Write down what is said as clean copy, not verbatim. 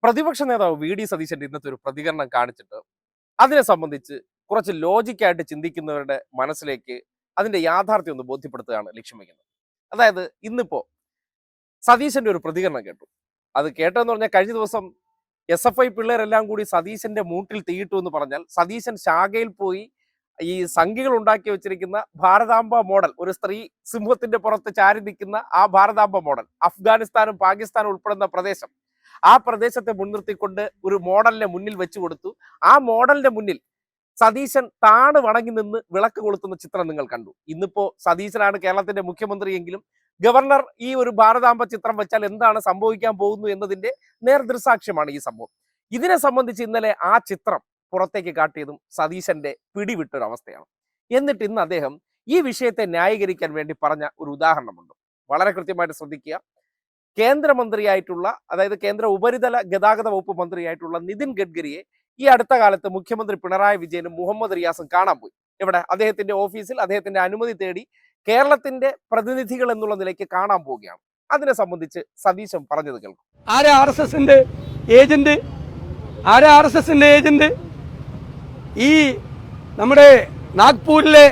പ്രതിപക്ഷ നേതാവ് V D സതീശന്റെ ഇന്നത്തെ ഒരു പ്രതികരണം കാണിച്ചിട്ട് അതിനെ സംബന്ധിച്ച് കുറച്ച് ലോജിക്കായിട്ട് ചിന്തിക്കുന്നവരുടെ മനസ്സിലേക്ക് അതിന്റെ യാഥാർത്ഥ്യം ഒന്ന് ബോധ്യപ്പെടുത്തുകയാണ് ലക്ഷ്യം വയ്ക്കുന്നത്. അതായത് ഇന്നിപ്പോ സതീശന്റെ ഒരു പ്രതികരണം കേട്ടു. അത് കേട്ടതെന്ന് പറഞ്ഞാൽ കഴിഞ്ഞ ദിവസം SFI പിള്ളേരെല്ലാം കൂടി സതീശന്റെ മൂട്ടിൽ തീയിട്ടു എന്ന് പറഞ്ഞാൽ സതീശൻ ശാഖയിൽ പോയി ഈ സംഖ്യകൾ ഉണ്ടാക്കി വെച്ചിരിക്കുന്ന ഭാരതാംബ മോഡൽ, ഒരു സ്ത്രീ സിംഹത്തിന്റെ പുറത്ത് ചാരി നിൽക്കുന്ന ആ ഭാരതാംബ മോഡൽ, അഫ്ഗാനിസ്ഥാനും പാകിസ്ഥാനും ഉൾപ്പെടുന്ന പ്രദേശം, ആ പ്രദേശത്തെ മുൻനിർത്തിക്കൊണ്ട് ഒരു മോഡലിനെ മുന്നിൽ വെച്ചു കൊടുത്തു. ആ മോഡലിന്റെ മുന്നിൽ സതീശൻ താണ് വണങ്ങി നിന്ന് വിളക്ക് കൊളുത്തുന്ന ചിത്രം നിങ്ങൾ കണ്ടു. ഇന്നിപ്പോ സതീശനാണ് കേരളത്തിന്റെ മുഖ്യമന്ത്രിയെങ്കിലും ഗവർണർ ഈ ഒരു ഭാരതാംബ ചിത്രം വെച്ചാൽ എന്താണ് സംഭവിക്കാൻ പോകുന്നു എന്നതിന്റെ നേർദൃസാക്ഷ്യമാണ് ഈ സംഭവം. ഇതിനെ സംബന്ധിച്ച് ഇന്നലെ ആ ചിത്രം പുറത്തേക്ക് കാട്ടിയതും സതീശന്റെ പിടിവിട്ടൊരവസ്ഥയാണ്. എന്നിട്ട് ഇന്ന് അദ്ദേഹം ഈ വിഷയത്തെ ന്യായീകരിക്കാൻ വേണ്ടി പറഞ്ഞ ഒരു ഉദാഹരണമുണ്ട്. വളരെ കൃത്യമായിട്ട് ശ്രദ്ധിക്കുക. കേന്ദ്രമന്ത്രിയായിട്ടുള്ള, അതായത് കേന്ദ്ര ഉപരിതല ഗതാഗത വകുപ്പ് മന്ത്രിയായിട്ടുള്ള നിതിൻ ഗഡ്കരിയെ ഈ അടുത്ത കാലത്ത് മുഖ്യമന്ത്രി പിണറായി വിജയനും മുഹമ്മദ് റിയാസും കാണാൻ പോയി. ഇവിടെ അദ്ദേഹത്തിന്റെ ഓഫീസിൽ അദ്ദേഹത്തിന്റെ അനുമതി തേടി കേരളത്തിന്റെ പ്രതിനിധികൾ എന്നുള്ള നിലയ്ക്ക് കാണാൻ പോവുകയാണ്. അതിനെ സംബന്ധിച്ച് സതീശൻ പറഞ്ഞത് കേൾക്കും. ആരാ ആർ എസ് എസിന്റെ ഏജന്റ്? ഈ നമ്മുടെ നാഗ്പൂരിലെ